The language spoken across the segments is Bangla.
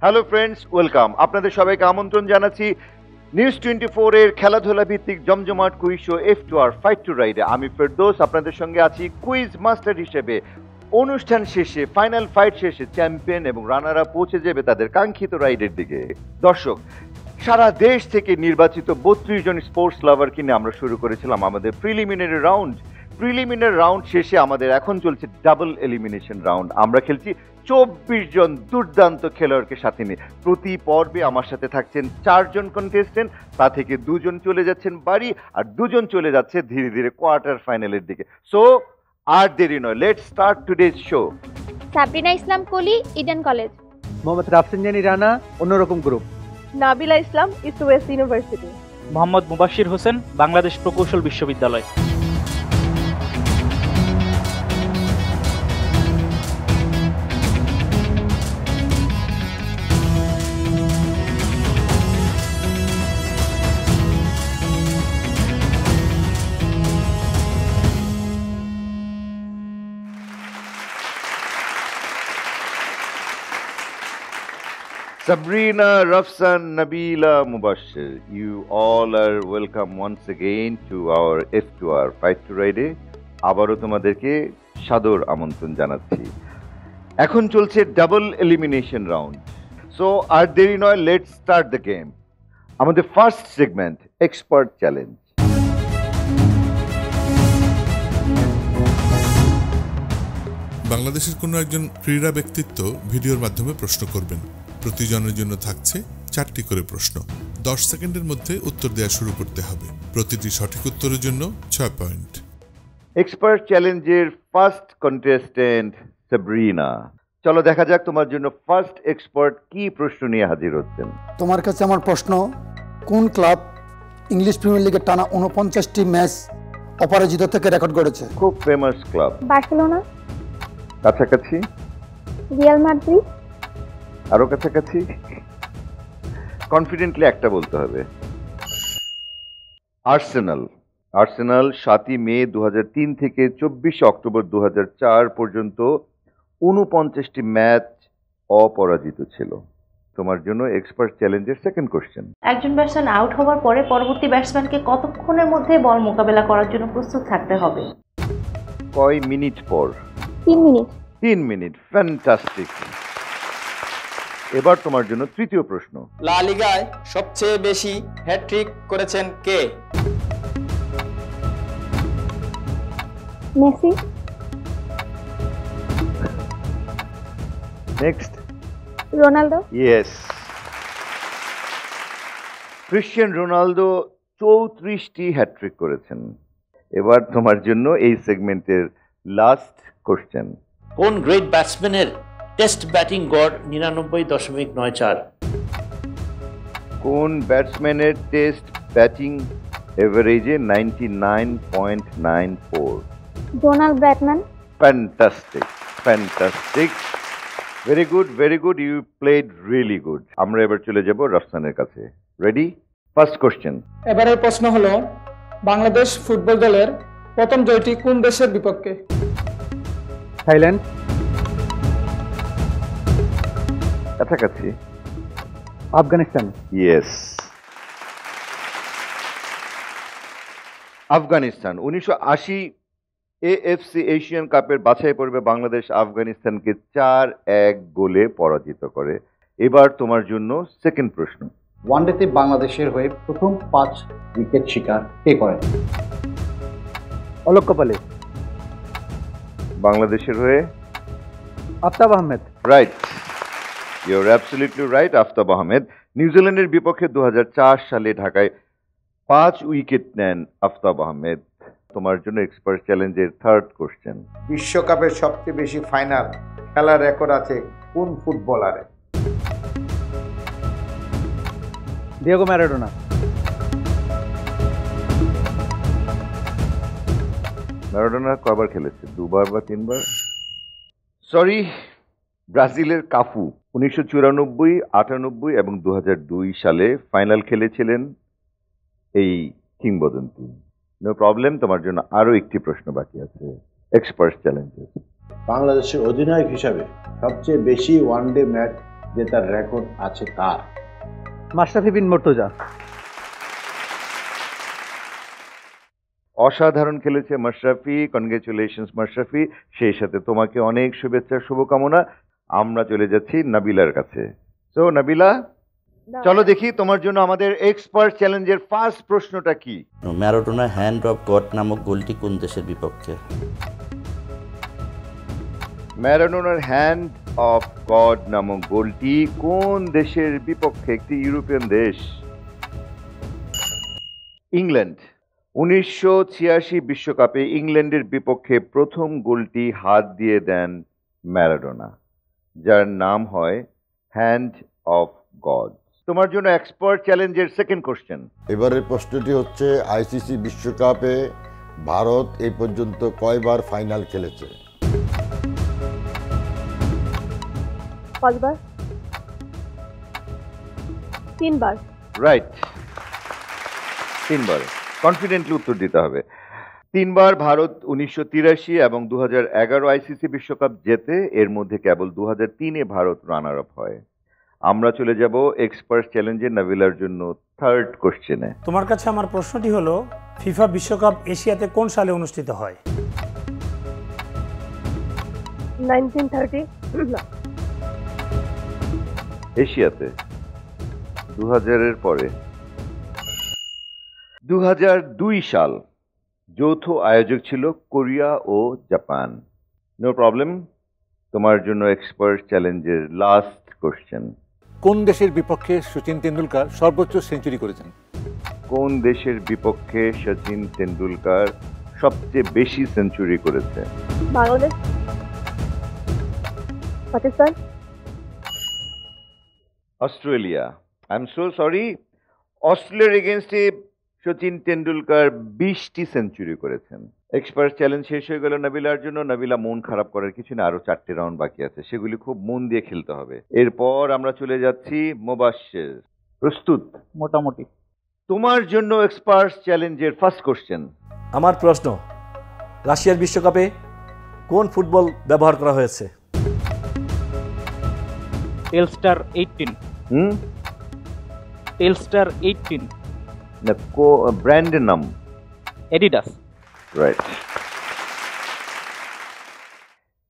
Hello friends, welcome. আপনাদের সবাইকে আমন্ত্রণ জানাচ্ছি নিউজ 24 এর খেলাধুলা ভিত্তিক জমজমাট quiz show F2R fight to রাইডে। আমি ফেরদৌস আপনাদের সঙ্গে আছি কুইজ মাস্টার হিসেবে। অনুষ্ঠান শেষে, ফাইনাল ফাইট শেষে চ্যাম্পিয়ন এবং রানাররা পৌঁছে যাবে তাদের কাঙ্ক্ষিত রাইডের দিকে। দর্শক, সারা দেশ থেকে নির্বাচিত 32 জন স্পোর্টস লাভারকে নিয়ে আমরা শুরু করেছিলাম আমাদের প্রিলিমিনারি রাউন্ড শেষে আমাদের এখন চলছে ডাবল এলিমিনেশন রাউন্ড। আমরা খেলছি 24 জন দুর্দান্ত খেলোয়াড়কে সাথে নিয়ে। প্রতি পর্বে আমার সাথে থাকছেন 4 জন কন্টেস্টেন্ট, তা থেকে 2 জন চলে যাচ্ছেন বাড়ি আর 2 জন চলে যাচ্ছে ধীরে ধীরে কোয়ার্টার ফাইনালের দিকে। সো আর দেরি নয়, let's start today's show. Sabrina Islam Koli, Eden College. Mohammad Rafsan Jani Rana, Onnorokom Group. Nabila Islam, East West University. Mohammad Mubashir Hossain, Bangladesh প্রকৌশল বিশ্ববিদ্যালয়। Sabrina, Rafsan, Nabila, Mubashir, you all are welcome once again to our F2R Fight to Ride. আবারও তোমাদেরকে সাদর আমন্ত্রণ জানাচ্ছি। এখন চলছে ডাবল এলিমিনেশন রাউন্ড। সো আর দেরি নয়, লেটস স্টার্ট দ্য গেম। আমাদের ফার্স্ট সেগমেন্ট এক্সপার্ট চ্যালেঞ্জ। বাংলাদেশের কোনো একজন ক্রীড়া ব্যক্তিত্ব ভিডিওর মাধ্যমে প্রশ্ন করবেন। প্রতিজনের জন্য থাকছে 4টি করে প্রশ্ন। 10 সেকেন্ডের মধ্যে উত্তর দেওয়া শুরু করতে হবে। প্রতিটি সঠিক উত্তরের জন্য 6 পয়েন্ট। এক্সপার্ট চ্যালেঞ্জের ফার্স্ট কন্টেস্টেন্ট সাবরিনা, চলো দেখা যাক তোমার জন্য ফার্স্ট এক্সপার্ট কি প্রশ্ন নিয়ে হাজির হচ্ছেন। তোমার কাছে আমার প্রশ্ন, কোন ক্লাব ইংলিশ প্রিমিয়ার লিগে টানা 49টি ম্যাচ অপরাজিত থেকে রেকর্ড করেছে? খুব ফেমাস ক্লাব। বার্সেলোনা। কাছাকাছি। Real Madrid. আরো কাছাকাছি। কনফিডেন্টলি একটা বলতে হবে। আর্সেনাল। 7 মে 2003 থেকে 24 অক্টোবর 2004 পর্যন্ত 49টি ম্যাচ অপরাজিত ছিল। তোমার জন্য এক্সপার্ট চ্যালেঞ্জের সেকেন্ড কোশ্চেন। একজন ব্যাটসম্যান আউট হওয়ার পরে পরবর্তী ব্যাটসম্যানকে কতক্ষণের মধ্যে বল মোকাবেলা করার জন্য প্রস্তুত থাকতে হবে? কয় মিনিট পর? 3 মিনিট। 3 মিনিট। ফ্যান্টাস্টিক। এবার তোমার জন্য তৃতীয় প্রশ্ন। লা লিগায় সবচেয়ে বেশি হ্যাট্রিক করেছেন কে? Messi. Next. Ronaldo. Yes, Cristiano Ronaldo 34টি হ্যাট্রিক করেছেন। এবার তোমার জন্য এই সেগমেন্টের লাস্ট কোশ্চেন। কোন গ্রেট ব্যাটসম্যানের টেস্ট ব্যাটিং গড় 99.94? কোন ব্যাটসম্যানের টেস্ট ব্যাটিং এভারেজে 99.94? Donald Bradman. Fantastic, very good, you played really good. আমরা এবার চলে যাব রাফসানের কাছে। রেডি? First question. এবারের প্রশ্ন হলো, বাংলাদেশ ফুটবল দলের প্রথম জয়টি কোন দেশের বিপক্ষে? থাইল্যান্ড। কাছাকাছি। Afghanistan. Yes, Afghanistan. 1980 AFC Asian কাপের বাছাই পর্বে বাংলাদেশ আফগানিস্তানকে 4-1 গোলে পরাজিত করে। এবার তোমার জন্য সেকেন্ড প্রশ্ন। ওয়ানডেতে বাংলাদেশের হয়ে প্রথম 5 উইকেট শিকার কে করেন? অলোক কপালে। বাংলাদেশের হয়ে Aftab Ahmed. Right, your absolutely right, Aftab Ahmed. নিউজিল্যান্ডের বিপক্ষে 2004 সালে ঢাকায় 5 উইকেট নেন আফতাব আহমেদ। তোমার জন্য এক্সপার্ট চ্যালেঞ্জের থার্ড কোশ্চেন। বিশ্বকাপের সবচেয়ে বেশি ফাইনাল খেলার রেকর্ড আছে কোন ফুটবলারের? Diego Maradona. ম্যারাডোনা কয়বার খেলেছে? 2বার বা 3বার? সরি, ব্রাজিলের কাফু 1994, 98 এবং 2002 সালে ফাইনাল খেলেছিলেন এই কিংবদন্তি। নো প্রবলেম, তোমার জন্য আরো একটি প্রশ্ন বাকি আছে এক্সপার্ট চ্যালেঞ্জেস। বাংলাদেশের অধিনায়ক হিসাবে সবচেয়ে বেশি ওয়ানডে ম্যাচ জেতার রেকর্ড আছে কার? মাশরাফি বিন মুর্তজা। অসাধারণ খেলেছে মাশরাফি, কনগ্রেচুলেশনস মাশরাফি। সেই সাথে তোমাকে অনেক শুভেচ্ছা, শুভকামনা। আমরা চলে যাচ্ছি নাবিলার কাছে। সো নাবিলা, চলো দেখি তোমার জন্য আমাদের এক্সপার্ট চ্যালেঞ্জের ফার্স্ট প্রশ্নটা কি। ম্যারাডোনার হ্যান্ড অফ গড নামক গোলটি কোন দেশের বিপক্ষে? ম্যারাডোনার হ্যান্ড অফ গড নামক গোলটি কোন দেশের বিপক্ষে? একটি ইউরোপিয়ান দেশ। ইংল্যান্ড। 1986 বিশ্বকাপে ইংল্যান্ডের বিপক্ষে প্রথম গোলটি হাত দিয়ে দেন ম্যারাডোনা, যার নাম হয় হ্যান্ড অফ গড। তোমার জন্য এক্সপার্ট চ্যালেঞ্জের সেকেন্ড কোশ্চেন। এবারের প্রশ্নটি হচ্ছে, আইসিসি বিশ্বকাপে ভারত এই পর্যন্ত কয়বার ফাইনাল খেলেছে? 5 বার। 3 বার। রাইট, 3 বার। কনফিডেন্টলি উত্তর দিতে হবে। 3 বার ভারত 1983 এবং 2011 আইসিসি বিশ্বকাপ জেতে, এর মধ্যে কেবল 2003-এ ভারত রানার আপ হয়। আমরা চলে যাব এক্সপার্ট চ্যালেঞ্জে নাবিলার জন্য থার্ড কোশ্চেনে। তোমার কাছে আমার প্রশ্নটি হলো, ফিফা বিশ্বকাপ এশিয়াতে কোন সালে অনুষ্ঠিত হয়? 1930। এশিয়াতে 2000-এর পরে। 2002 সাল। যৌথ আয়োজক ছিল কোরিয়া ও জাপান। No problem. তোমার জন্য এক্সপার্ট চ্যালেঞ্জের লাস্ট কোশ্চেন। কোন দেশের বিপক্ষে সচিন তেন্ডুলকার সর্বোচ্চ সেঞ্চুরি করেছেন? কোন দেশের বিপক্ষে সচিন তেন্ডুলকার সবচেয়ে বেশি সেঞ্চুরি করেছে? Bangladesh. Pakistan. Australia. I am so sorry, অস্ট্রেলিয়ার এগেনস্টে সচিন তেন্ডুলকার 20টি সেঞ্চুরি করেছেন। এক্সপার্ট চ্যালেঞ্জ শেষ হয়ে গেল নাবিলার জন্য। নাবিলা, মন খারাপ করার কিছু না, আরো 4টে রাউন্ড বাকি আছে, সেগুলি খুব মন দিয়ে খেলতে হবে। এরপর আমরা চলে যাচ্ছি মুবাশশির। প্রস্তুত? মোটামুটি। তোমার জন্য এক্সপার্ট চ্যালেঞ্জের ফার্স্ট কোশ্চেন। আমার প্রশ্ন, রাশিয়ার বিশ্বকাপে কোন ফুটবল ব্যবহার করা হয়েছে? টেলস্টার 18। টেলস্টার 18 না, ব্র্যান্ডের নাম? Adidas. Right,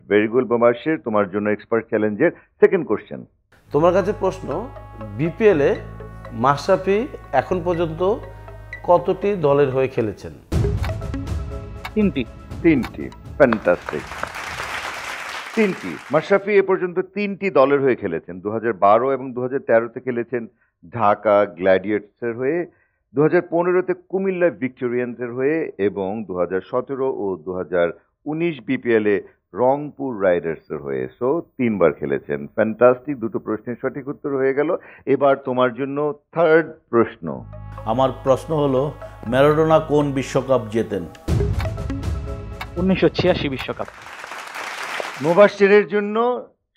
very good Mubashshir. তোমার জন্য এক্সপার্ট চ্যালেঞ্জের সেকেন্ড কোশ্চেন। তোমার কাছে প্রশ্ন, বিপিএলে মাশরাফি এখন পর্যন্ত কতটি দলের হয়ে খেলেছেন? 3টি। ফ্যান্টাস্টিক। 3টি। মাশরাফি এ পর্যন্ত 3টি দলের হয়ে খেলেছেন। 2012 এবং 2013-তে খেলেছেন ঢাকা গ্ল্যাডিয়েটর্সের হয়ে, 2015-তে কুমিল্লা ভিক্টোরিয়ান্সের হয়ে এবং 2017 ও 2019 বিপিএলে রংপুর রাইডার্সের হয়ে। সো 3 বার খেলেছেন। ফ্যান্টাস্টিক। 2টো প্রশ্নের সঠিক উত্তর হয়ে গেল। এবার তোমার জন্য থার্ড প্রশ্ন। আমার প্রশ্ন হলো, ম্যারাডোনা কোন বিশ্বকাপ জেতেন? 1986 বিশ্বকাপ। মুবাশশিরের জন্য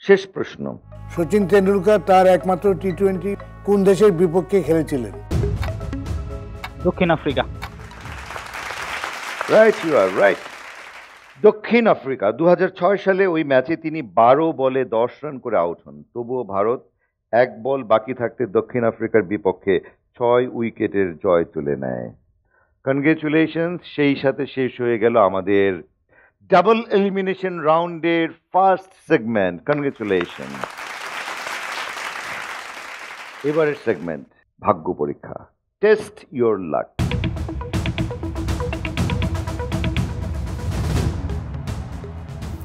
শেষ প্রশ্ন। সচিন তেন্ডুলকার তার একমাত্র টি-20 কোন দেশের বিপক্ষে খেলেছিলেন? দক্ষিণ Africa. Right, you are right. দক্ষিণ আফ্রিকা। 2006 সালে ওই ম্যাচে তিনি 12 বলে 10 রান করে আউট হন। তবুও ভারত 1 বল বাকি থাকতে দক্ষিণ আফ্রিকার বিপক্ষে 6 উইকেটের জয় তুলে নেয়। কনগ্রেচুলেশনস। সেই সাথে শেষ হয়ে গেল আমাদের ডাবল এলিমিনেশন রাউন্ডের ফার্স্ট সেগমেন্ট। কনগ্রেচুলেশন। এবারের সেগমেন্ট ভাগ্য পরীক্ষা, টেস্ট ইয়োর লাক।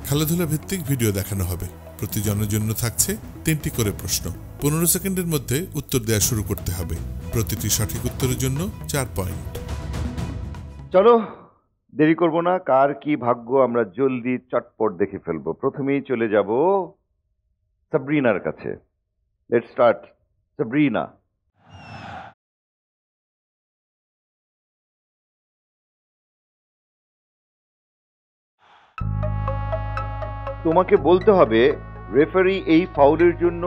খেলাধুলা ভিত্তিক ভিডিও দেখানো হবে। প্রতিজনের জন্য থাকছে 3টি করে প্রশ্ন। 15 সেকেন্ডের মধ্যে উত্তর দেওয়া শুরু করতে হবে। প্রতিটি সঠিক উত্তরের জন্য 4 পয়েন্ট। চলো দেরি করব না, কার কি ভাগ্য আমরা জলদি চটপট দেখে ফেলবো। প্রথমেই চলে যাব সাবরিনার কাছে। Let's start. সাবরিনা, তোমাকে বলতে হবে রেফারি এই ফাউলের জন্য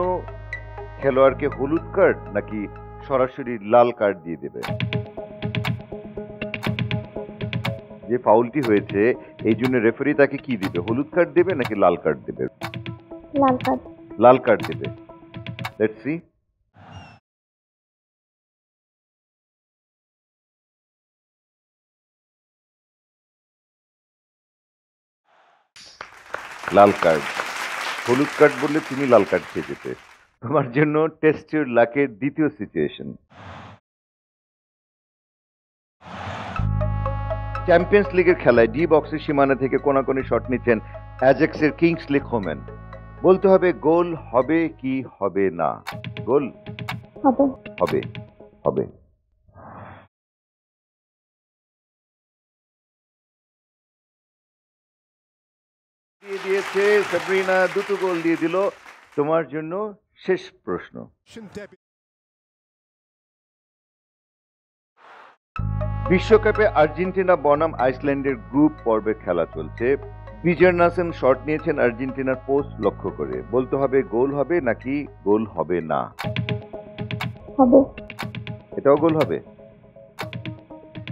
খেলোয়াড়কে হলুদ কার্ড নাকি সরাসরি লাল কার্ড দিয়ে দেবে। যে ফাউলটি হয়েছে এই জন্য রেফারি তাকে কি দিবে, হলুদ কার্ড দেবে নাকি লাল কার্ড দেবে? লাল কার্ড। লাল কার্ড দেবে। Let's see. লাল কার্ড, হলুদ কার্ড বললে তুমি লাল কার্ড খেয়ে যেতে। তোমার জন্য টেস্ট ইউর লাকের দ্বিতীয় সিচুয়েশন। চ্যাম্পিয়ন্স লিগের খেলায় ডি বক্সের সীমানা থেকে কোনাকুনি শট নিচ্ছেন অ্যাজেক্সের কিংসলি কোম্যান। বলতে হবে গোল হবে কি হবে না। গোল হবে হবে হবে। দিয়ে দিয়েছে সাবরিনা, দুটো গোল দিয়ে দিল। তোমার জন্য শেষ প্রশ্ন। বিশ্বকাপে আর্জেন্টিনা বনাম আইসল্যান্ডের গ্রুপ পর্বে খেলা চলছে। বিজারনাসেন শট নিয়েছেন আর্জেন্টিনার পোস্ট লক্ষ্য করে। বলতে হবে গোল হবে নাকি গোল হবে না। হবে। এটাও গোল হবে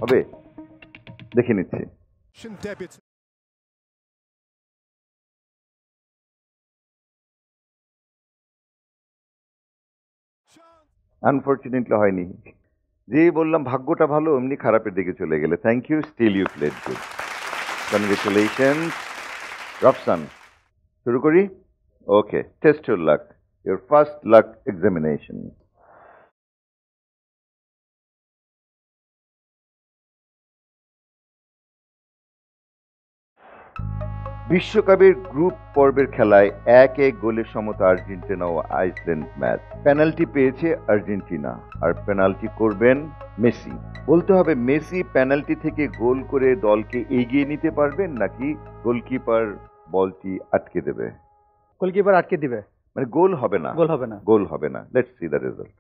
হবে, দেখে নিচ্ছি। আনফর্চুনেটলি হয়নি। যে বললাম ভাগ্যটা ভালো, এমনি খারাপের দিকে চলে গেলে। Thank you, still you played good. Congratulations. Rafsan, শুরু করি? Okay, test your luck, your first luck examination. বিশ্বকাপের গ্রুপ পর্বের খেলায় 1-1 গোলের সমতা আর্জেন্টিনা ও আইসল্যান্ড ম্যাচ। পেনাল্টি পেয়েছে আর্জেন্টিনা, আর পেনাল্টি করবেন মেসি। বলতে হবে মেসি পেনাল্টি থেকে গোল করে দলকে এগিয়ে নিতে পারবেন নাকি গোলকিপার বলটি আটকে দেবে। গোলকিপার আটকে দিবে, মানে গোল হবে না। গোল হবে না। গোল হবে না। Let's see the result.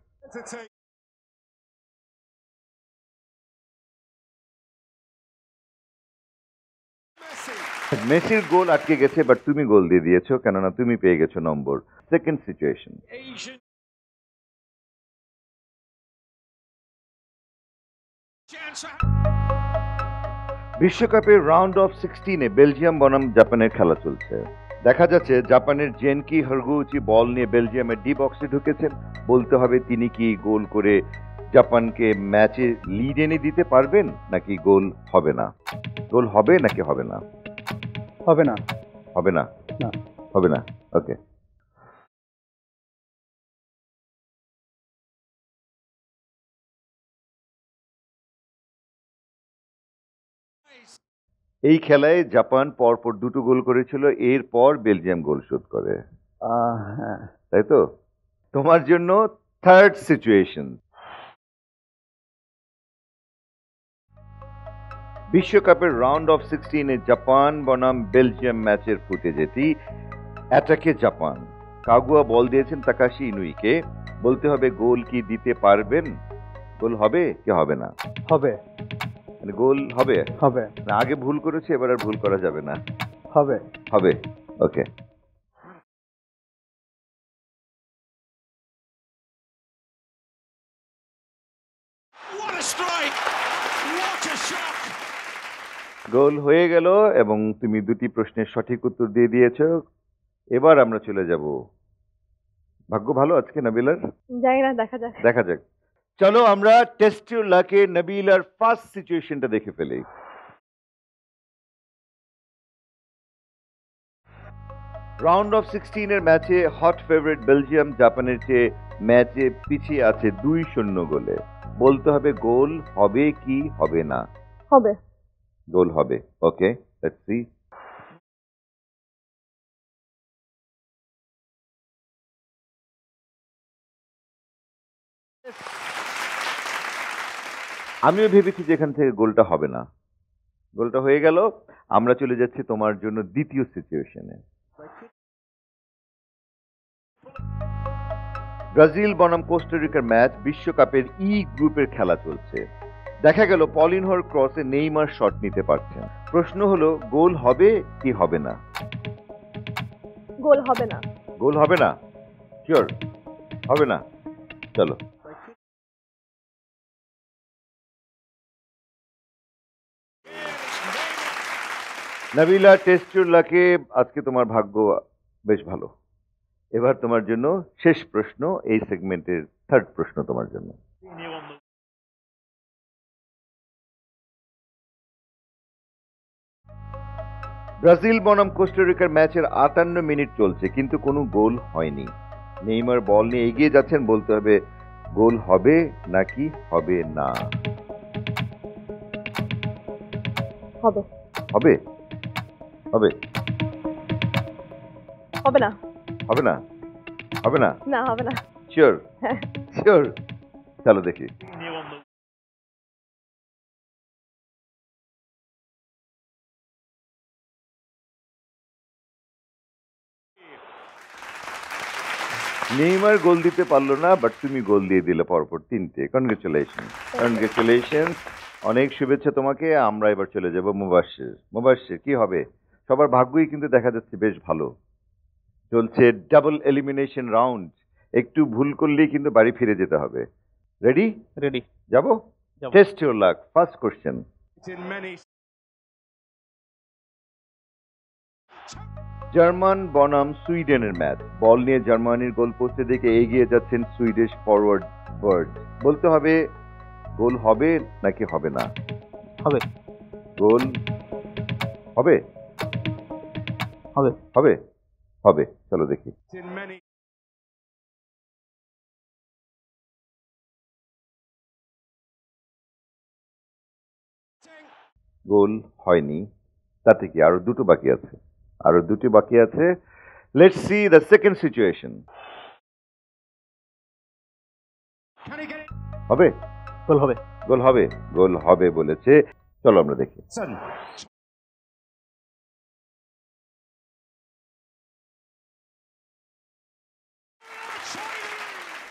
মেসির গোল আটকে গেছে, বাট তুমি গোল দিয়ে দিয়েছো, কেননা তুমি পেয়ে গেছো নম্বর। Second situation. বিশ্বকাপের রাউন্ড অফ 16-এ বেলজিয়াম বনাম জাপানের খেলা চলছে। দেখা যাচ্ছে জাপানের জেনকি হারগুচি বল নিয়ে বেলজিয়ামের ডি বক্সে ঢুকেছেন। বলতে হবে তিনি কি গোল করে জাপানকে ম্যাচে লিড এনে দিতে পারবেন নাকি গোল হবে না। গোল হবে নাকি হবে না। হবে না। হবে না। না হবে না। ওকে। এই খেলায় জাপান পরপর দুটো গোল করেছিল, এরপর বেলজিয়াম গোল শোধ করে। হ্যাঁ, তাই তো? তোমার জন্য থার্ড সিচুয়েশন। বিশ্বকাপের রাউন্ড অফ 16-এ জাপান বনাম বেলজিয়াম ম্যাচের ফুটেজ এটি। অ্যাটাকে জাপান, কাগুয়া বল দিয়েছেন তাকাশি ইনুইকে। বলতে হবে গোল কি দিতে পারবেন। গোল হবে কি হবে না। হবে। মানে গোল হবে হবে না। আগে ভুল করেছে, এবার আর ভুল করা যাবে না। হবে হবে। ওকে। গোল হয়ে গেল এবং তুমি দুটি প্রশ্নের সঠিক উত্তর দিয়ে দিয়েছো। এবার আমরা চলে যাব। ভাগ্য ভালো আজকে নাবিলার। জানি না, দেখা যাক। দেখা যাক। চলো আমরা টেস্ট ইউর লাকে নাবিলার ফার্স্ট সিচুয়েশনটা দেখে ফেলি। রাউন্ড অফ 16-এর ম্যাচে হট ফেভারিট বেলজিয়াম জাপানের চেয়ে ম্যাচে পিছিয়ে আছে 2-0 গোলে। বলতে হবে গোল হবে কি হবে না। হবে। গোল হবে। ওকে, লেটস সি। আমিও ভেবেছি যে এখান থেকে গোলটা হবে না। গোলটা হয়ে গেল। আমরা চলে যাচ্ছি তোমার জন্য দ্বিতীয় সিচুয়েশনে। ব্রাজিল বনাম কোস্টারিকার ম্যাচ। বিশ্বকাপের ই গ্রুপের খেলা চলছে। দেখা গেল পলিনহোর ক্রসে নেইমার শট নিতে পারছেন। প্রশ্ন হলো গোল হবে কি হবে না। গোল হবে না। গোল হবে না। শিওর হবে না। চলো। নাবিলা, টেস্ট ইউর লাকে আজকে তোমার ভাগ্য বেশ ভালো। এবার তোমার জন্য শেষ প্রশ্ন, এই সেগমেন্টের থার্ড প্রশ্ন তোমার জন্য। ব্রাজিল বনাম কোস্টারিকার ম্যাচের 58 মিনিট চলছে কিন্তু কোনো গোল হয়নি। নেইমার বল নিয়ে এগিয়ে যাচ্ছেন, বলতে হবে গোল হবে নাকি হবে না। হবে হবে হবে হবে না হবে না হবে না না হবে না শিওর শিওর, চলো দেখি। নেইমার গোল দিতে পারলো না, বাট তুমি গোল দিয়ে দিলে পরপর 3টে। কনগ্রেচুলেশন কনগ্রেচুলেশন, অনেক শুভেচ্ছা তোমাকে। আমরা এবার চলে যাব মুবাশশির। মুবাশশির, কি হবে? সবার ভাগ্যই কিন্তু দেখা যাচ্ছে বেশ ভালো। চলছে ডাবল এলিমিনেশন রাউন্ড, একটু ভুল করলেই কিন্তু বাড়ি ফিরে যেতে হবে। রেডি? রেডি। যাবো? Test your lakh. First question, German বনাম সুইডেনের ম্যাচ। বল নিয়ে জার্মানির গোল পোস্টে দেখে এগিয়ে যাচ্ছেন সুইডিশ ফরওয়ার্ড বার্ড। বলতে হবে গোল হবে নাকি হবে না। হবে। গোল হবে হবে হবে হবে, চলো দেখি। গোল হয়নি, তাতে কি আরো দুটো বাকি আছে, আরো দুটি বাকি আছে। Let's see the second situation. হবে গোল হবে গোল হবে গোল হবে বলেছে, চলো আমরা দেখি।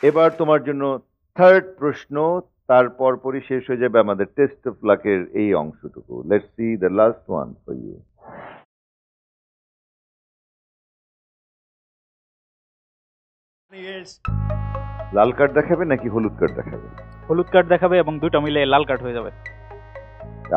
এবার তোমার জন্য থার্ড প্রশ্ন, তারপর পরই শেষ হয়ে যাবে আমাদের টেস্ট অফ লাকের এই অংশটুকু। Let's see the last one for you. লাল কার্ড দেখাবে নাকি হলুদ কার্ড দেখাবে? হলুদ কার্ড দেখাবে এবং দুটো মিলে লাল কার্ড হয়ে যাবে।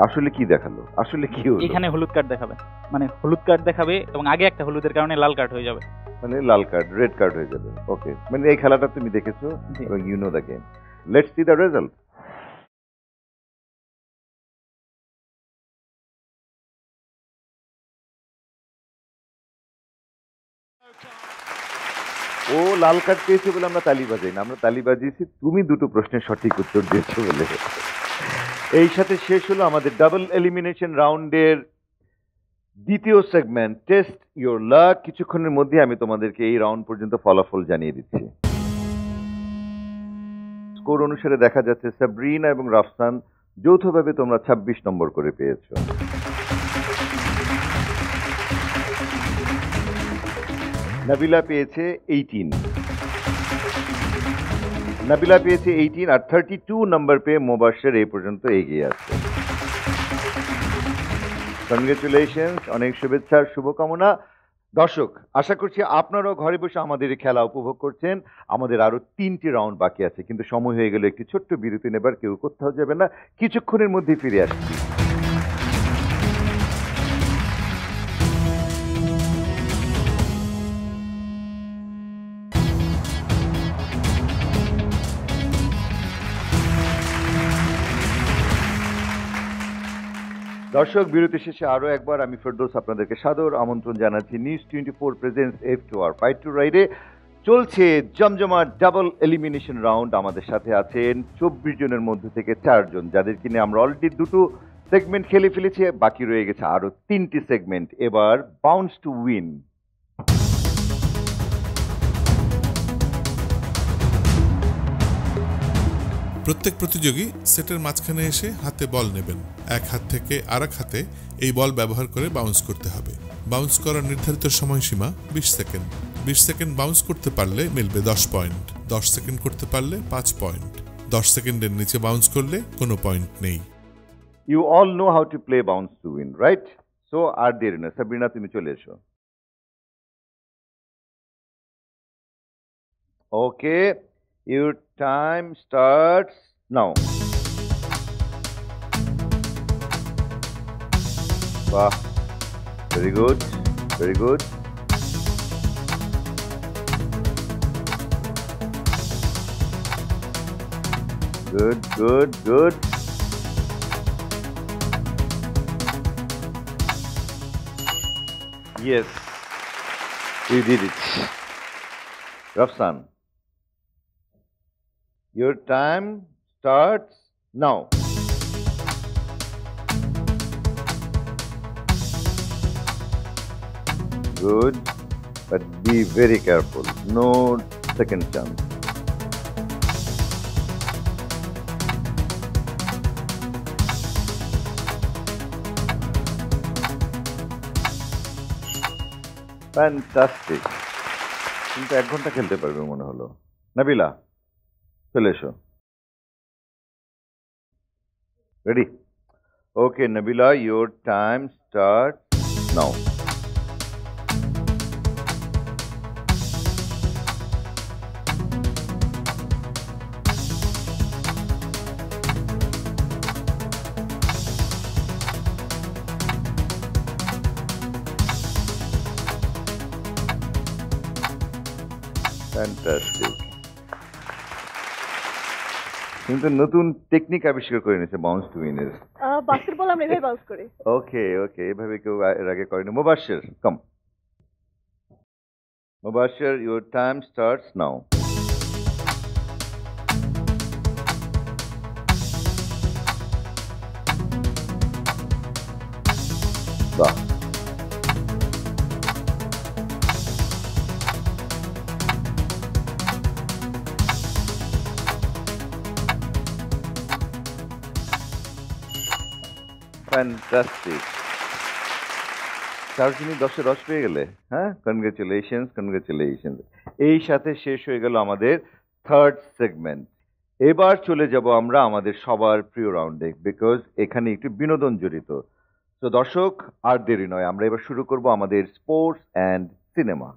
আসলে কি দেখালো, আসলে কি হলো? এখানে হলুদ কার্ড দেখাবে, মানে হলুদ কার্ড দেখাবে এবং আগে একটা হলুদের কারণে লাল কার্ড হয়ে যাবে, মানে লাল কার্ড রেড কার্ড হয়ে যাবে। ওকে, মানে এই খেলাটা তুমি দেখেছো এবং you know the game. Let's see the result. ও লাল কার্ড পেয়েছে বলে আমরা তালি বাজাই না, আমরা তালি বাজিয়েছি তুমি দুটো প্রশ্নের সঠিক উত্তর দিয়েছো বলে। এই সাথে শেষ হলো আমাদের ডাবল এলিমিনেশন রাউন্ডের দ্বিতীয় সেগমেন্ট, টেস্ট ইউর লাক। কিছুক্ষণের মধ্যে আমি তোমাদেরকে এই রাউন্ড পর্যন্ত ফলাফল জানিয়ে দিচ্ছি। স্কোর অনুসারে দেখা যাচ্ছে সাবরিনা এবং রাফসান যৌথভাবে তোমরা 26 নম্বর করে পেয়েছো। নাবিলা পেয়েছে 18, নাবিলা পেয়েছে 18 আর 32 নম্বর পেয়ে মুবাশশির এই পর্যন্ত এগিয়ে আছে। কনগ্রেচুলেশন, অনেক শুভেচ্ছা, শুভকামনা। দর্শক, আশা করছি আপনারাও ঘরে বসে আমাদের এই খেলা উপভোগ করছেন। আমাদের আরো 3টি রাউন্ড বাকি আছে, কিন্তু সময় হয়ে গেল একটি ছোট্ট বিরতি নেবার। কেউ কোথাও যাবে না, কিছুক্ষণের মধ্যেই ফিরে আসছি। দর্শক, বিরতি শেষে আরো একবার আমি ফেরদৌস আপনাদেরকে সাদর আমন্ত্রণ জানাচ্ছি news 24 presents F2R fight to রাইডে। চলছে জমজমাট ডাবল এলিমিনেশন রাউন্ড। আমাদের সাথে আছেন 24 জনের মধ্যে থেকে 4 জন, যাদেরকে নিয়ে আমরা অলরেডি দুটো সেগমেন্ট খেলে ফেলেছি, বাকি রয়ে গেছে আরো 3টি সেগমেন্ট। এবার বাউন্স টু উইন। প্রত্যেক প্রতিযোগী সেটের মাঝখানে এসে হাতে বল নেবেন। এক হাত থেকে আরেক হাতে এই বল ব্যবহার করে বাউন্স করতে হবে। বাউন্স করার নির্ধারিত সময়সীমা 20 সেকেন্ড। 20 সেকেন্ড বাউন্স করতে পারলে মিলবে 10 পয়েন্ট, 10 সেকেন্ড করতে পারলে 5 পয়েন্ট, 10 সেকেন্ডের নিচে বাউন্স করলে কোনো পয়েন্ট নেই। You all know how to play bounce to win, right? So আর দেরি না, সাবরিনা তুমি চলে এসো। Okay, your time starts now. Wow, very good, very good. Good, good, good. Yes, you did it. Rafsan, your time starts now. Good, but be very careful. No second chance. Fantastic. কিন্তু 1 ঘন্টা খেলতে পারবে মনে হলো। নাবিলা, চলে এসো। Ready? Okay Nabila, your time starts now. Fantastic. কিন্তু নতুন টেকনিক আবিষ্কার করে নিয়েছে বাউন্স টু উইনের। বাস্কেটবল আমরা এভাবে বাউন্স করি। ওকে ওকে, এভাবে কেউ এর আগে করেনি। মুবাশশির, কাম। মুবাশশির, your time starts now. বাহ, ফ্যান্টাস্টিক। চারজনই 10-এ 10 পেয়ে গেলে। হ্যাঁ, কনগ্রেচুলেশনস, কনগ্রেচুলেশনস। এই সাথে শেষ হয়ে গেল আমাদের থার্ড সেগমেন্ট। এবার চলে যাব আমরা আমাদের সবার প্রিয় রাউন্ডে, বিকজ এখানে একটু বিনোদন জড়িত। তো দর্শক, আর দেরি নয়, আমরা এবার শুরু করব আমাদের স্পোর্টস অ্যান্ড সিনেমা।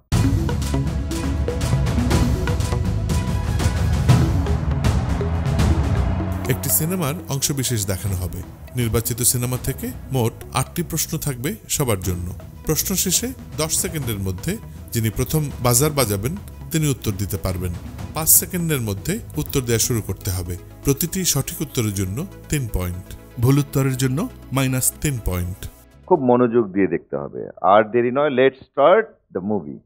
একটি সিনেমার অংশবিশেষ দেখানো হবে। নির্বাচিত সিনেমা থেকে মোট 8টি প্রশ্ন থাকবে সবার জন্য। প্রশ্ন শেষে 10 সেকেন্ডের মধ্যে যিনি প্রথম বাজার বাজাবেন তিনি উত্তর দিতে পারবেন। 5 সেকেন্ডের মধ্যে উত্তর দেওয়া শুরু করতে হবে। প্রতিটি সঠিক উত্তরের জন্য 3 পয়েন্ট, ভুল উত্তরের জন্য -3 পয়েন্ট। খুব মনোযোগ দিয়ে দেখতে হবে। আর দেরি নয়, let's start the movie.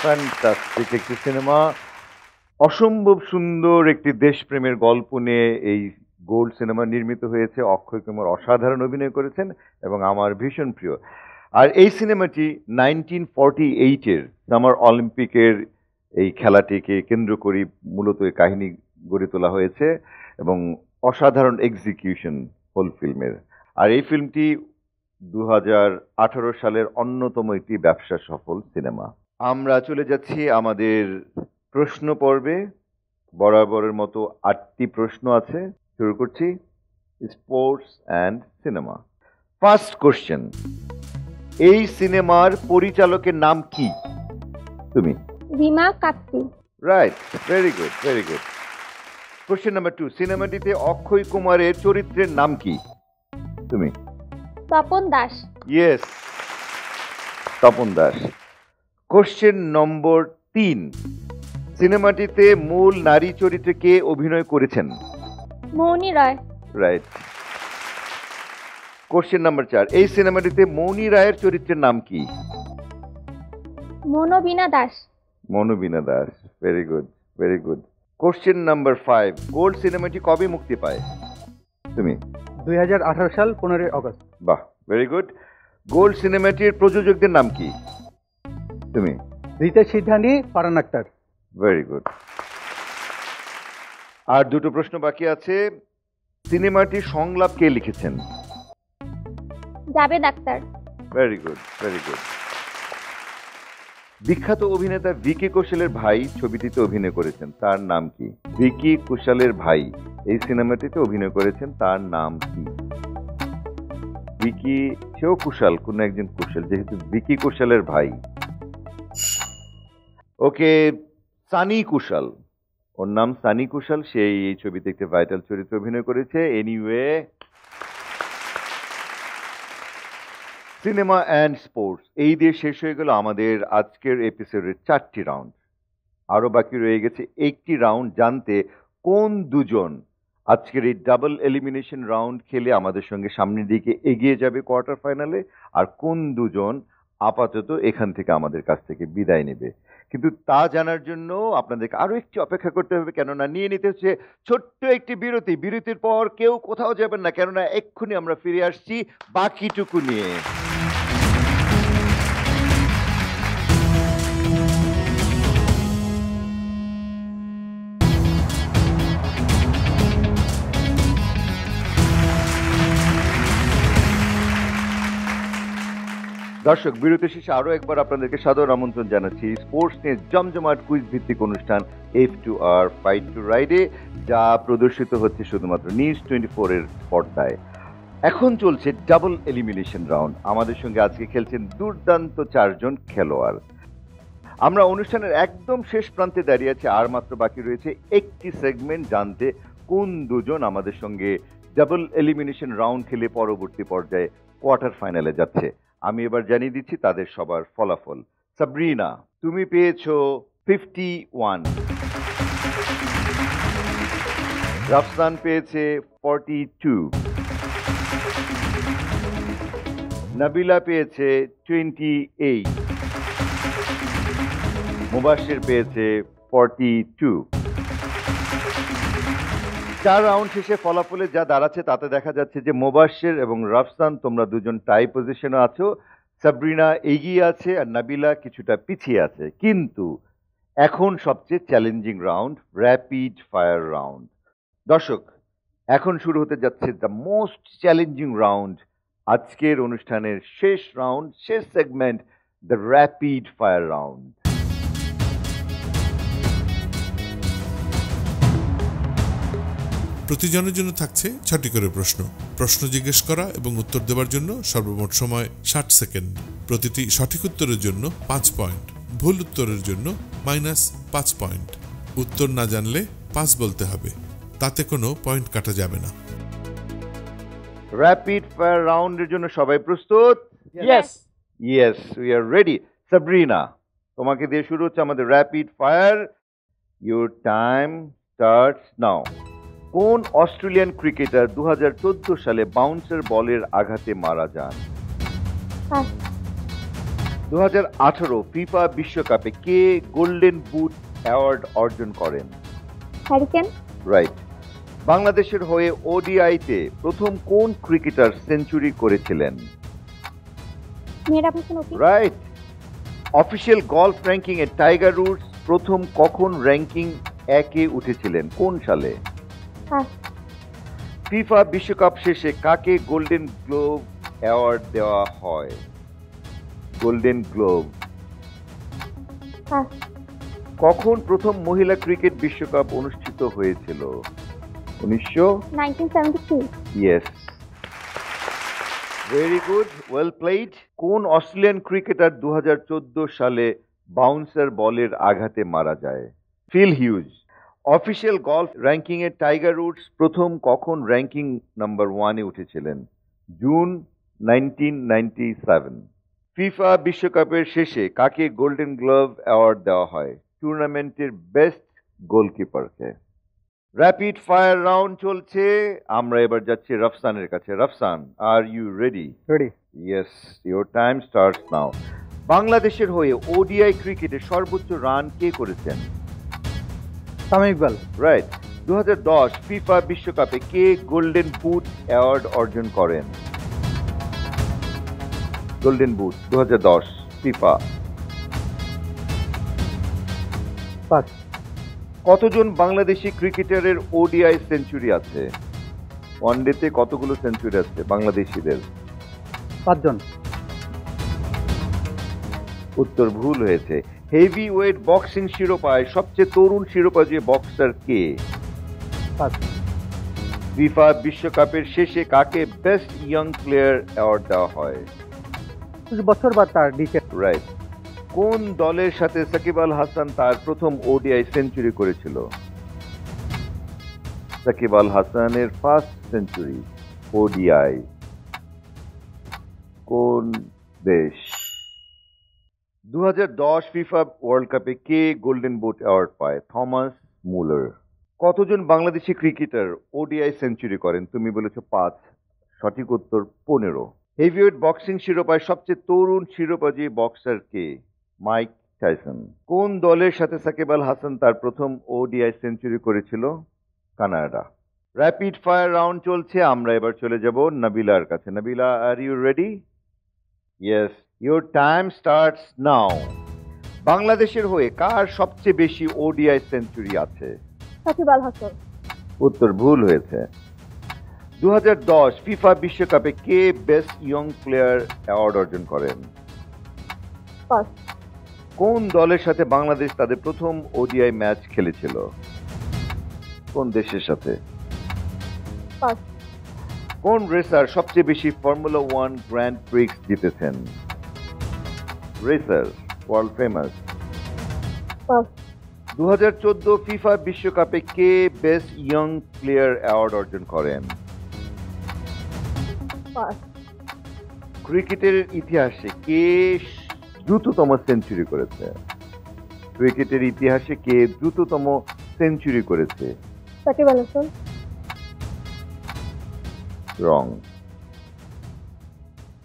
Fantastic একটি সিনেমা, অসম্ভব সুন্দর একটি দেশপ্রেমের গল্প নিয়ে এই গোল্ড সিনেমা নির্মিত হয়েছে। অক্ষয় কুমার অসাধারণ অভিনয় করেছেন এবং আমার ভীষণ প্রিয়। আর এই সিনেমাটি 1948-এর সামার অলিম্পিকের এই খেলাটিকে কেন্দ্র করে মূলত এই কাহিনী গড়ে তোলা হয়েছে এবং অসাধারণ এক্সিকিউশন হোল ফিল্মের। আর এই ফিল্মটি 2018 সালের অন্যতম একটি ব্যবসা সফল সিনেমা। আমরা চলে যাচ্ছি আমাদের প্রশ্ন পর্বে। বরাবরের মতো 8টি প্রশ্ন আছে। শুরু করছি sports and cinema. First question, এই সিনেমার পরিচালকের নাম কি? তুমি। Reema Kapti. Right, very good, very good. Question number 2, সিনেমাটিতে অক্ষয় কুমারের চরিত্রের নাম কি? তুমি। Tapan Das. Yes, Tapan Das. Question number 3, সিনেমাটিতে মূল নারী চরিত্রে কে অভিনয় করেছেন? Mouni Roy. Right. Question number 4, এই সিনেমাটিতে মৌনি রায়ের চরিত্রের নাম কি? Manobina Das. Manobina Das, very good, very good. Question number 5, gold সিনেমাটি কবে মুক্তি পায়? তুমি। 2018 সাল 15 আগস্ট। বাহ, ভেরি গুড। গোল্ড সিনেমাটির প্রযোজকদের নাম কি? তুমি। রিতেশ সিদ্ধানি, ফারহান আক্তার। Very good. আর দুটো প্রশ্ন বাকি আছে। সিনেমাটির সংলাপ কে লিখেছেন? Javed Akhtar. Very good, very good. বিখ্যাত অভিনেতা ভিকি কৌশলের ভাই ছবিটিতে অভিনয় করেছেন, তার নাম কি? ভিকি কৌশলের ভাই এই সিনেমাটিতে অভিনয় করেছেন, তার নাম কি? ভিকি, সেও কুশল, কোন একজন কুশল, যেহেতু ভিকি কৌশলের ভাই। ওকে, সানি কুশল, ওর নাম সানি কুশল, সেই এই ছবিতে একটি ভাইটাল চরিত্রে অভিনয় করেছে। এনিওয়ে, সিনেমা অ্যান্ড স্পোর্টস এই দিয়ে শেষ হয়ে গেল আমাদের আজকের এপিসোডের 4টি রাউন্ড। আরো বাকি রয়ে গেছে একটি রাউন্ড জানতে কোন দুজন আজকের এই ডাবল এলিমিনেশন রাউন্ড খেলে আমাদের সঙ্গে সামনের দিকে এগিয়ে যাবে কোয়ার্টার ফাইনালে, আর কোন দুজন আপাতত এখান থেকে আমাদের কাছ থেকে বিদায় নেবে। কিন্তু তা জানার জন্য আপনাদেরকে আরো একটু অপেক্ষা করতে হবে, কেননা নিয়ে নিতে হচ্ছে ছোট্ট একটি বিরতি। বিরতির পর কেউ কোথাও যাবেন না, কেননা এক্ষুনি আমরা ফিরে আসছি বাকিটুকু নিয়ে। দর্শক, বিরতি শেষে আরো একবার আপনাদেরকে সাদর আমন্ত্রণ জানাচ্ছি স্পোর্টস নিয়ে জমজমাট কুইজ ভিত্তিক অনুষ্ঠান F2R ফাইট টু রাইডে, যা প্রদর্শিত হচ্ছে শুধুমাত্র নিউজ 24 এর পর্দায়। এখন চলছে ডাবল এলিমিনেশন রাউন্ড। আমাদের সঙ্গে আজকে খেলছেন দুর্দান্ত 4 জন খেলোয়াড়। আমরা অনুষ্ঠানের একদম শেষ প্রান্তে দাঁড়িয়ে আছি, আর মাত্র বাকি রয়েছে একটি সেগমেন্ট জানতে কোন দুজন আমাদের সঙ্গে ডাবল এলিমিনেশন রাউন্ড খেলে পরবর্তী পর্যায়ে কোয়ার্টার ফাইনালে যাচ্ছে। আমি এবার জানিয়ে দিচ্ছি তাদের সবার ফলাফল। সাবরিনা, তুমি পেয়েছো 51, রাফসান পেয়েছে 42, নাবিলা পেয়েছে 28, মুবাশির পেয়েছে 42। 4 রাউন্ড শেষে ফলাফলে যা দাঁড়াচ্ছে তাতে দেখা যাচ্ছে যে মুবাশির এবং রাফসান তোমরা দুজন টাই পজিশনে আছো, সাবরিনা এগিয়ে আছে আর নাবিলা কিছুটা পিছিয়ে আছে। কিন্তু এখন সবচেয়ে challenging round, rapid fire round. দর্শক, এখন শুরু হতে যাচ্ছে দ্য মোস্ট চ্যালেঞ্জিং রাউন্ড, আজকের অনুষ্ঠানের শেষ রাউন্ড, শেষ segment, the rapid fire round. প্রতিজনের জন্য থাকছে 6টি করে প্রশ্ন। প্রশ্ন জিজ্ঞেস করা এবং উত্তর দেওয়ার জন্য সর্বমোট সময় 60 সেকেন্ড। প্রতিটি সঠিক উত্তরের জন্য 5 পয়েন্ট, ভুল উত্তরের জন্য -5 পয়েন্ট। উত্তর না জানলে 5 বলতে হবে, তাতে কোনো পয়েন্ট কাটা যাবে না। র্যাপিড ফায়ার রাউন্ডের জন্য সবাই প্রস্তুত? Yes. Yes, we are ready. Sabrina, তোমাকে দিয়ে শুরু হচ্ছে আমাদের rapid fire. Your time starts now. কোন অস্ট্রেলিয়ান ক্রিকেটার 2014 সালে বাউন্সার বলের আঘাতে মারা যান? 2018 ফিফা বিশ্বকাপে কে গোল্ডেন বুট অ্যাওয়ার্ড অর্জন করেন? Harry Kane. রাইট। বাংলাদেশের হয়ে ওডিআইতে প্রথম কোন ক্রিকেটার সেঞ্চুরি করেছিলেন? Mehrab Hossain Opi. Right. Official golf ranking এ টাইগার উডস প্রথম কখন র্যাঙ্কিং 1-এ উঠেছিলেন কোন সালে? পাস। ফিফা বিশ্বকাপ শেষে কাকে গোল্ডেন গ্লোব অ্যাওয়ার্ড দেওয়া হয়? Golden globe. পাস। কখন প্রথম মহিলা ক্রিকেট বিশ্বকাপ অনুষ্ঠিত হয়েছিল? 1973। Yes, very good, well played. কোন অস্ট্রেলিয়ান ক্রিকেটার 2014 সালে বাউন্সার বলের আঘাতে মারা যায়? Phil Hughes. Official golf ranking এ টাইগার উডস প্রথম কখন র্যাঙ্কিং নাম্বার 1-এ উঠেছিলেন? জুন 1997। ফিফা বিশ্বকাপের শেষে কাকে গোল্ডেন গ্লোভ অ্যাওয়ার্ড দেওয়া হয়? টুর্নামেন্টের বেস্ট গোলকিপারকে। র্যাপিড ফায়ার রাউন্ড চলছে, আমরা এবার যাচ্ছি রফসানের কাছে। Rafsan, are you ready? Ready. Yes, your time starts now. বাংলাদেশের হয়ে ওডিআই ক্রিকেটে সর্বোচ্চ রান কে করেছেন? তামিম ইকবাল। রাইট। 2010 ফিফা বিশ্বকাপে কে গোল্ডেন বুট অ্যাওয়ার্ড অর্জন করেন? Golden boot 2010 FIFA. পাস। কতজন বাংলাদেশি ক্রিকেটারের ওডিআই সেঞ্চুরি আছে? ওয়ানডেতে কতগুলো সেঞ্চুরি আছে বাংলাদেশিদের? 5 জন। উত্তর ভুল হয়েছে। হেভি ওয়েট বক্সিং শিরোপায় সবচেয়ে তরুণ শিরোপাজয়ী বক্সার কে? পাস। ফিফা বিশ্বকাপের শেষে কাকে বেস্ট ইয়ং প্লেয়ার অ্যাওয়ার্ড দেওয়া হয়? 20 বছর বা তার নিচে। রাইট। কোন দলের সাথে সাকিব আল হাসান তার প্রথম ওডিআই সেঞ্চুরি করেছিল? সাকিব আল হাসানের ফার্স্ট সেঞ্চুরি ওডিআই কোন দেশ? 2010 ফিফা ওয়ার্ল্ড কাপে কে গোল্ডেন বুট অ্যাওয়ার্ড পায়? Thomas Muller. কতজন বাংলাদেশি ক্রিকেটার ওডিআই সেঞ্চুরি করেন? তুমি বলেছো 5, সঠিক উত্তর 15। হেভিওয়েট বক্সিং শিরোপায় সবচেয়ে তরুণ শিরোপাজয়ী বক্সার কে? Mike Tyson. কোন দলের সাথে সাকিব আল হাসান তার প্রথম ওডিআই সেঞ্চুরি করেছিল? কানাডা। র্যাপিড ফায়ার রাউন্ড চলছে, আমরা এবার চলে যাব নাবিলার কাছে। Nabila, are you ready? Yes, your time starts now. বাংলাদেশের হয়ে কার সবচেয়ে বেশি ওডিআই সেঞ্চুরি আছে? সাকিব আল হাসান। উত্তর ভুল হয়েছে। 2010 ফিফা বিশ্বকাপে কে বেস্ট ইয়ং প্লেয়ার অ্যাওয়ার্ড অর্জন করেন? পাস। কোন দলের সাথে বাংলাদেশ তাদের প্রথম ওডিআই ম্যাচ খেলেছিল? কোন দেশের সাথে? পাস। কোন রেসার সবচেয়ে বেশি ফর্মুলা 1 গ্র্যান্ড প্রিক্স জিতেছেন? Racer world famous. Pass. 2014 FIFA বিশ্বকাপে কে বেস্ট ইয়ং প্লেয়ার অ্যাওয়ার্ড অর্জন করেন? পাস। ক্রিকেটের ইতিহাসে কে দ্রুততম সেঞ্চুরি করেছে? ক্রিকেটের ইতিহাসে কে দ্রুততম সেঞ্চুরি করেছে? সাকিব আল হাসান। রং।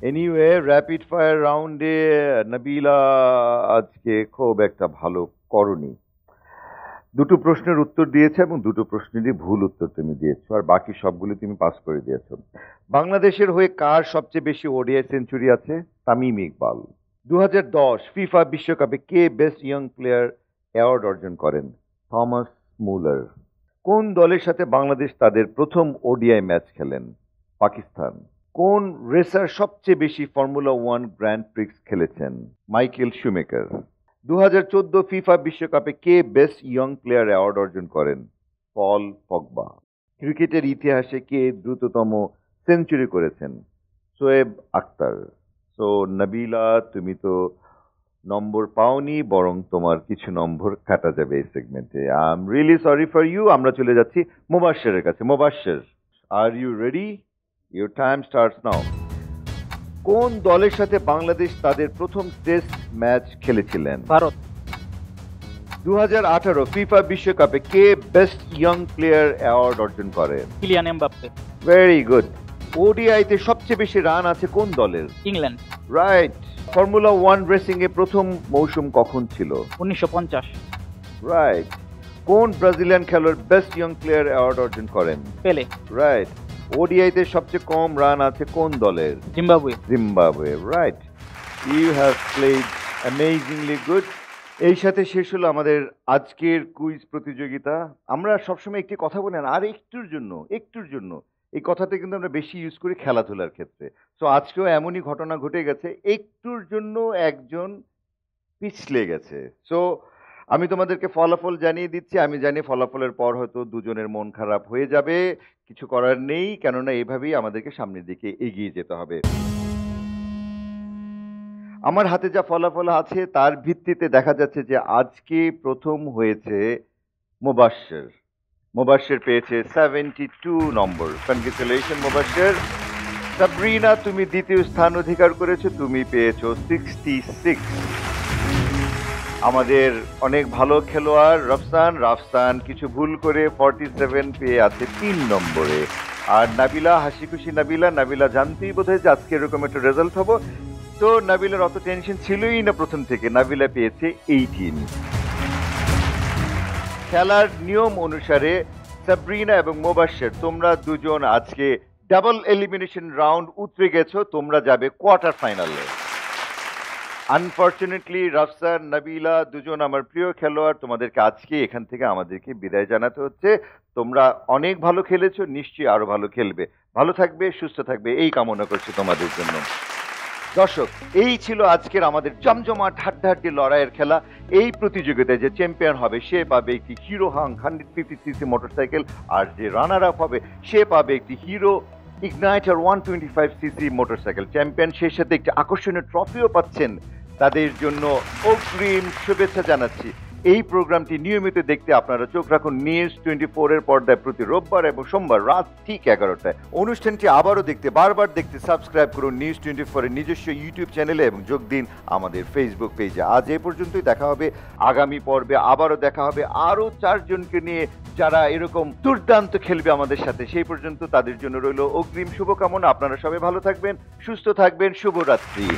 এনিওয়ে, র্যাপিড ফায়ার রাউন্ডে নাবিলা আজকে খুব একটা ভালো করনি। দুটো প্রশ্নের উত্তর দিয়েছে এবং দুটো প্রশ্নেরই ভুল উত্তর তুমি দিয়েছো, আর বাকি সবগুলো তুমি পাস করে দিয়েছো। বাংলাদেশের হয়ে কার সবচেয়ে বেশি ওডিআই সেঞ্চুরি আছে? তামিম ইকবাল। 2010 ফিফা বিশ্বকাপে কে বেস্ট ইয়ং প্লেয়ার অ্যাওয়ার্ড অর্জন করেন? Thomas Muller. কোন দলের সাথে বাংলাদেশ তাদের প্রথম ওডিআই ম্যাচ খেলেন? পাকিস্তান। কোন রেসার সবচেয়ে বেশি ফর্মুলা 1 গ্র্যান্ড প্রিক্স খেলেছেন? মাইকেল শুমেকার। 2014 ফিফা বিশ্বকাপে কে বেস্ট ইয়ং প্লেয়ার অ্যাওয়ার্ড অর্জন করেন? Paul Pogba. ক্রিকেটের ইতিহাসে কে দ্রুততম সেঞ্চুরি করেছেন? শোয়েব আক্তার। সো নাবিলা, তুমি তো নম্বর পাওনি, বরং তোমার কিছু নম্বর কাটা যাবে এই সেগমেন্টে। I am really sorry for you. আমরা চলে যাচ্ছি মুবাশশিরের কাছে। Mubashshir, are you ready? Your time starts now. কোন দলের সাথে বাংলাদেশ তাদের প্রথম টেস্ট ম্যাচ খেলেছিলেন? ভারত। 2018 ফিফা বিশ্বকাপে কে বেস্ট ইয়ং প্লেয়ার অ্যাওয়ার্ড অর্জন করেন? Kylian Mbappe. Very good. ওডিআইতে সবচেয়ে বেশি রান আছে কোন দলের? ইংল্যান্ড। রাইট। ফর্মুলা 1 রেসিং এ প্রথম মৌসুম কখন ছিল? 1950। রাইট। কোন ব্রাজিলিয়ান খেলোয়াড় বেস্ট ইয়ং প্লেয়ার অ্যাওয়ার্ড অর্জন করেন? পেলে। রাইট। ওডিআইতে সবচেয়ে কম রান আছে কোন দলের? Zimbabwe. Zimbabwe, right. You have played amazingly good. এই সাথে শেষ হলো আমাদের আজকের কুইজ প্রতিযোগিতা। আমরা সবসময় একটি কথা বলি না, আর একটুর জন্য এই কথাটা কিন্তু আমরা বেশি ইউজ করি খেলাধুলার ক্ষেত্রে। সো আজকেও এমনই ঘটনা ঘটে গেছে, একটুর জন্য একজন পিছলে গেছে। সো আমি তোমাদেরকে ফলাফল জানিয়ে দিচ্ছি। আমি জানি ফলাফলের পর হয়তো দুজনের মন খারাপ হয়ে যাবে, কিছু করার নেই, কেননা এভাবেই আমাদেরকে সামনের দিকে এগিয়ে যেতে হবে। আমার হাতে যা ফলাফল আছে তার ভিত্তিতে দেখা যাচ্ছে যে আজকে প্রথম হয়েছে মুবাশশির। মুবাশশির পেয়েছে 72 নম্বর। কনগ্রেচুলেশন মুবাশশির। সাবরিনা, তুমি দ্বিতীয় স্থান অধিকার করেছো, তুমি পেয়েছো 66। আমাদের অনেক ভালো খেলোয়াড় রাফসান কিছু ভুল করে 47 পেয়ে আছে 3 নম্বরে। আর নাবিলা, হাসি খুশি নাবিলা জানতেই বোধহয় যে আজকে এরকম একটা রেজাল্ট হবো, তো নাবিলার অত টেনশন ছিলই না প্রথম থেকে। নাবিলা পেয়েছে 18। খেলার নিয়ম অনুসারে সাবরিনা এবং মুবাশশির, তোমরা দুজন আজকে ডাবল এলিমিনেশন রাউন্ড উতরে গেছো, তোমরা যাবে কোয়ার্টার ফাইনালে। আনফরচুনেটলি রাফসান, নাবিলা দুজন আমার প্রিয় খেলোয়াড়, তোমাদেরকে আজকে এখান থেকে আমাদেরকে বিদায় জানাতে হচ্ছে। তোমরা অনেক ভালো খেলেছো, নিশ্চয়ই আরো ভালো খেলবে। ভালো থাকবে, সুস্থ থাকবে, এই কামনা করছি তোমাদের জন্য। দর্শক, এই ছিল আজকের আমাদের জমজমাট হাড্ডাহাড্ডি লড়াইয়ের খেলা। এই প্রতিযোগিতায় যে চ্যাম্পিয়ন হবে সে পাবে একটি হিরো হাং 150cc মোটরসাইকেল, আর যে রানার আপ হবে সে পাবে একটি hero Ignitor 125cc motorcycle. Champion সেই সাথে একটি আকর্ষণীয় ট্রফিও পাচ্ছেন। তাদের জন্য অগ্রিম শুভেচ্ছা জানাচ্ছি। এই প্রোগ্রামটি নিয়মিত দেখতে আপনারা চোখ রাখুন নিউজ 24 এর পর্দায় প্রতি রোববার এবং সোমবার রাত ঠিক 11টায়। অনুষ্ঠানটি আবারও দেখতে, বারবার দেখতে সাবস্ক্রাইব করুন নিউজ 24 এর নিজস্ব ইউটিউব চ্যানেলে এবং যোগ দিন আমাদের ফেসবুক পেজে। আজ এই পর্যন্তই, দেখা হবে আগামী পর্বে। আবারও দেখা হবে আরও 4 জনকে নিয়ে যারা এরকম দুর্দান্ত খেলবে আমাদের সাথে। সেই পর্যন্ত তাদের জন্য রইল অগ্রিম শুভকামনা। আপনারা সবাই ভালো থাকবেন, সুস্থ থাকবেন। শুভরাত্রি।